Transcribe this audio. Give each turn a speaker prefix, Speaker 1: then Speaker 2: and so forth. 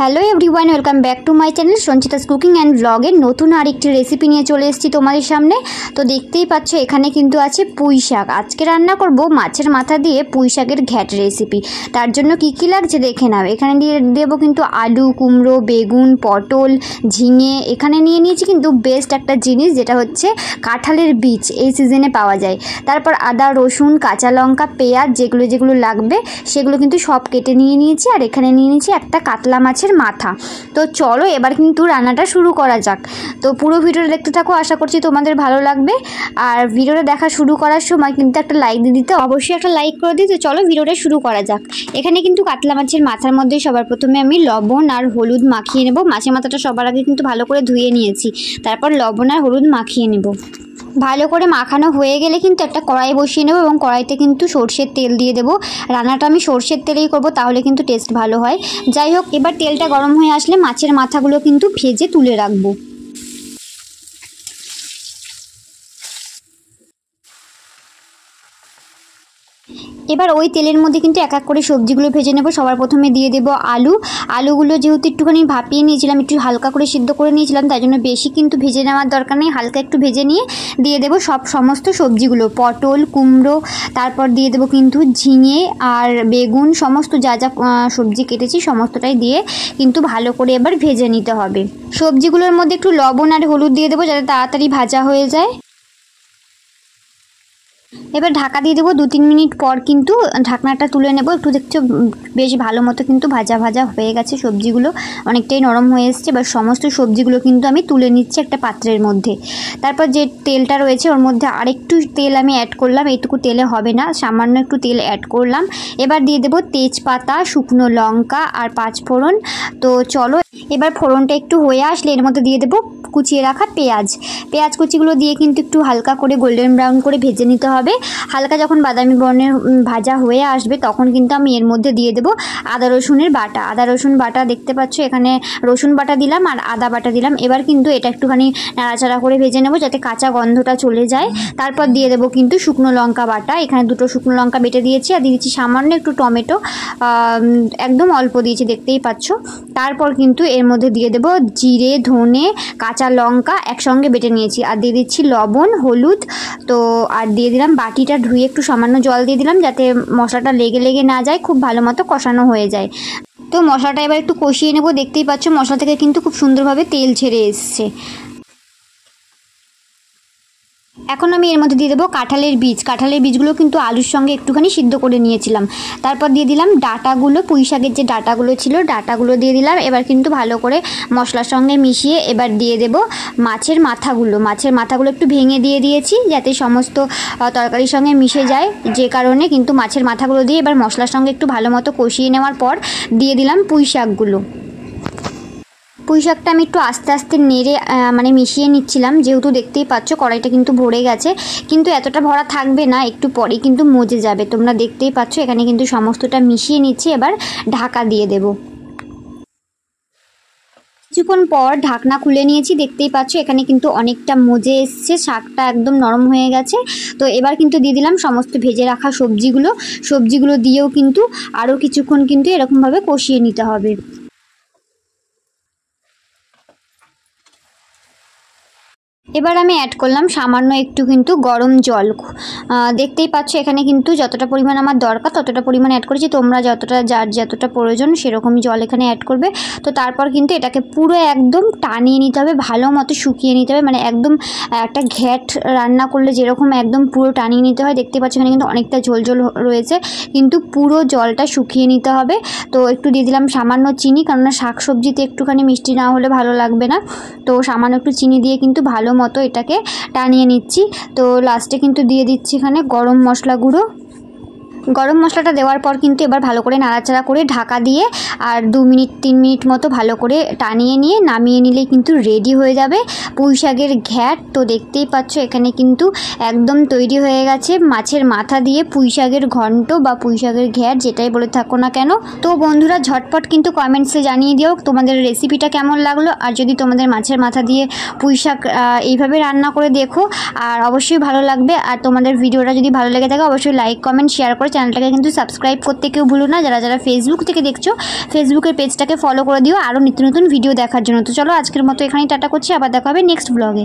Speaker 1: Hello everyone, welcome back to my channel Sanchita's cooking and ব্লগের নতুন আরেকটি রেসিপি নিয়ে চলে এসেছি তোমাদের সামনে। তো দেখতেই পাচ্ছ এখানে কিন্তু আছে পুঁই শাক। আজকে রান্না করব মাছের মাথা দিয়ে পুঁই শাকের ঘ্যাট রেসিপি। তার জন্য কি কি লাগছে দেখে নাও। এখানে দিয়ে দেবো কিন্তু আলু, কুমড়ো, বেগুন, পটল, ঝিঙে। এখানে নিয়ে নিয়েছি কিন্তু বেস্ট একটা জিনিস, যেটা হচ্ছে কাঁঠালের বীজ, এই সিজনে পাওয়া যায়। তারপর আদা, রসুন, কাঁচা লঙ্কা, পেঁয়াজ, যেগুলো যেগুলো লাগবে সেগুলো কিন্তু সব কেটে নিয়ে নিয়েছি। আর এখানে নিয়ে নিয়েছি একটা কাতলা মাছের মাথা। তো চলো এবার কিন্তু রান্নাটা শুরু করা যাক। তো পুরো ভিডিওটা দেখতে থাকো, আশা করছি তোমাদের ভালো লাগবে। আর ভিডিওটা দেখা শুরু করার সময় কিন্তু একটা লাইক দিয়ে দিতে, অবশ্যই একটা লাইক করে দিই। তো চলো ভিডিওটা শুরু করা যাক। এখানে কিন্তু কাতলা মাছের মাথার মধ্যে সবার প্রথমে আমি লবণ আর হলুদ মাখিয়ে নেব। মাছের মাথাটা সবার আগে কিন্তু ভালো করে ধুয়ে নিয়েছি, তারপর লবণ আর হলুদ মাখিয়ে নেব। ভালো করে মাখানো হয়ে গেলে কিন্তু একটা কড়াই বসিয়ে নেব এবং কড়াইতে কিন্তু সর্ষের তেল দিয়ে দেবো। রান্নাটা আমি সর্ষের তেলেই করব, তাহলে কিন্তু টেস্ট ভালো হয়। যাই হোক, এবার তেলটা গরম হয়ে আসলে মাছের মাথাগুলো কিন্তু ভেজে তুলে রাখবো। এবার ওই তেলের মধ্যে কিন্তু এক এক করে সবজিগুলো ভেজে নেব। সবার প্রথমে দিয়ে দেব আলু। আলুগুলো যেহেতু একটুখানি ভাপিয়ে নিয়েছিলাম, একটু হালকা করে সিদ্ধ করে নিয়েছিলাম, তাই জন্য বেশি কিন্তু ভেজে নেওয়ার দরকার নেই, হালকা একটু ভেজে নিয়ে দিয়ে দেব সমস্ত সবজিগুলো, পটল, কুমড়ো, তারপর দিয়ে দেব কিন্তু ঝিঙে আর বেগুন, সমস্ত যা যা সবজি কেটেছি সমস্তটাই দিয়ে কিন্তু ভালো করে এবার ভেজে নিতে হবে। সবজিগুলোর মধ্যে একটু লবণ আর হলুদ দিয়ে দেবো, যাতে তাড়াতাড়ি ভাজা হয়ে যায়। এবার ঢাকা দিয়ে দেবো। 2-3 মিনিট পর কিন্তু ঢাকনাটা তুলে নেব। একটু দেখছো বেশ ভালো মতো কিন্তু ভাজা ভাজা হয়ে গেছে, সবজিগুলো অনেকটাই নরম হয়ে এসছে। এবার সমস্ত সবজিগুলো কিন্তু আমি তুলে নিচ্ছি একটা পাত্রের মধ্যে। তারপর যে তেলটা রয়েছে ওর মধ্যে আরেকটু তেল আমি অ্যাড করলাম। এইটুকু তেলে হবে না, সামান্য একটু তেল অ্যাড করলাম। এবার দিয়ে দেবো তেজপাতা, শুকনো লঙ্কা আর 5 ফোড়ন। তো চলো এবার ফোড়নটা একটু হয়ে আসলে এর মধ্যে দিয়ে দেবো কুচিয়ে রাখা পেঁয়াজ কুচিগুলো দিয়ে কিন্তু একটু হালকা করে গোল্ডেন ব্রাউন করে ভেজে নিতে হবে। হালকা যখন বাদামি বর্ণের ভাজা হয়ে আসবে তখন কিন্তু আমি এর মধ্যে দিয়ে দেবো আদা রসুনের বাটা। আদা রসুন বাটা দেখতে পাচ্ছ, এখানে রসুন বাটা দিলাম আর আদা বাটা দিলাম। এবার কিন্তু এটা একটুখানি নাড়াচাড়া করে ভেজে নেবো, যাতে কাঁচা গন্ধটা চলে যায়। তারপর দিয়ে দেবো কিন্তু শুকনো লঙ্কা বাটা। এখানে 2টো শুকনো লঙ্কা বেটে দিয়েছি, আর দিয়েছি সামান্য একটু টমেটো, একদম অল্প দিয়েছি দেখতেই পাচ্ছ। তারপর কিন্তু এর মধ্যে দিয়ে দেবো জিরে, ধনে, কাঁচা লঙ্কা একসঙ্গে বেটে নিয়েছি, আর দিয়ে দিচ্ছি লবণ, হলুদ। তো আর দিয়ে দিলাম বাটিটা ধুয়ে একটু সামান্য জল দিয়ে দিলাম, যাতে মশলাটা লেগে লেগে না যায়, খুব ভালো মতো কষানো হয়ে যায়। তো মশলাটা এবার একটু কষিয়ে নেব। দেখতেই পাচ্ছ মশলা থেকে কিন্তু খুব সুন্দরভাবে তেল ছেড়ে এসছে। এখন আমি এর মধ্যে দিয়ে দেবো কাঁঠালের বীজ। কাঁঠালের বীজগুলো কিন্তু আলুর সঙ্গে একটুখানি সিদ্ধ করে নিয়েছিলাম। তারপর দিয়ে দিলাম ডাঁটাগুলো, পুঁই শাকের যে ডাঁটাগুলো ছিল ডাঁটাগুলো দিয়ে দিলাম। এবার কিন্তু ভালো করে মশলার সঙ্গে মিশিয়ে এবার দিয়ে দেবো মাছের মাথাগুলো একটু ভেঙে দিয়ে দিয়েছি, যাতে সমস্ত তরকারির সঙ্গে মিশে যায়। যে কারণে কিন্তু মাছের মাথাগুলো দিয়ে এবার মশলার সঙ্গে একটু ভালো মতো কষিয়ে নেওয়ার পর দিয়ে দিলাম পুঁই শাকগুলো। পুঁই শাকটা আমি একটু আস্তে আস্তে নেড়ে মিশিয়ে নিচ্ছিলাম, যেহেতু দেখতেই পাচ্ছ কড়াইটা কিন্তু ভরে গেছে, কিন্তু এতটা ভরা থাকবে না, একটু পরে কিন্তু মজে যাবে। তোমরা দেখতেই পাচ্ছ এখানে কিন্তু সমস্তটা মিশিয়ে নিচ্ছি। এবার ঢাকা দিয়ে দেব। কিছুক্ষণ পর ঢাকনা খুলে নিয়েছি, দেখতেই পাচ্ছ এখানে কিন্তু অনেকটা মজে এসছে, শাকটা একদম নরম হয়ে গেছে। তো এবার কিন্তু দিয়ে দিলাম সমস্ত ভেজে রাখা সবজিগুলো দিয়েও কিন্তু আরও কিছুক্ষণ কিন্তু এরকমভাবে কষিয়ে নিতে হবে। এবার আমি অ্যাড করলাম সামান্য একটু কিন্তু গরম জল। দেখতেই পাচ্ছ এখানে কিন্তু যতটা পরিমাণ আমার দরকার ততটা পরিমাণ অ্যাড করেছি। তোমরা যার যতটা প্রয়োজন সেরকমই জল এখানে অ্যাড করবে। তো তারপর কিন্তু এটাকে পুরো একদম টানিয়ে নিতে হবে, ভালো মতো শুকিয়ে নিতে হবে। একদম একটা ঘ্যাট রান্না করলে যেরকম একদম পুরো টানিয়ে নিতে হয়, দেখতেই পাচ্ছ এখানে কিন্তু অনেকটা ঝোল রয়েছে, কিন্তু পুরো জলটা শুকিয়ে নিতে হবে। তো একটু দিয়ে দিলাম সামান্য চিনি, কেননা শাক সবজিতে একটুখানি মিষ্টি না হলে ভালো লাগবে না। তো সামান্য একটু চিনি দিয়ে কিন্তু ভালো মতো এটাকে টানিয়ে নিচ্ছি। তো লাস্টে কিন্তু দিয়ে দিচ্ছি এখানে গরম মশলা গুঁড়ো। গরম মশলাটা দেওয়ার পর কিন্তু এবার ভালো করে নাড়াচাড়া করে ঢাকা দিয়ে আর 2-3 মিনিট মতো ভালো করে টানিয়ে নিয়ে নামিয়ে নিলেই কিন্তু রেডি হয়ে যাবে পুঁই শাকের ঘ্যাট। তো দেখতেই পাচ্ছ এখানে কিন্তু একদম তৈরি হয়ে গেছে মাছের মাথা দিয়ে পুঁই শাকের ঘন্ট বা পুঁই শাকের ঘ্যাট, যেটাই বলে থাকো না কেন। তো বন্ধুরা ঝটপট কিন্তু কমেন্টসে জানিয়ে দিও তোমাদের রেসিপিটা কেমন লাগলো। আর যদি তোমাদের মাছের মাথা দিয়ে পুঁই শাক এইভাবে রান্না করে দেখো, আর অবশ্যই ভালো লাগবে। আর তোমাদের ভিডিওটা যদি ভালো লেগে থাকে অবশ্যই লাইক, কমেন্ট, শেয়ার করে চ্যানেলটাকে কিন্তু সাবস্ক্রাইব করতে কেউ ভুলো না। যারা যারা ফেসবুক থেকে দেখছো ফেসবুকের পেজটাকে ফলো করে দিও আরও নিত্য নতুন ভিডিও দেখার জন্য। তো চলো আজকের মতো এখানেই টাটা করছি, আবার দেখা হবে নেক্সট ব্লগে।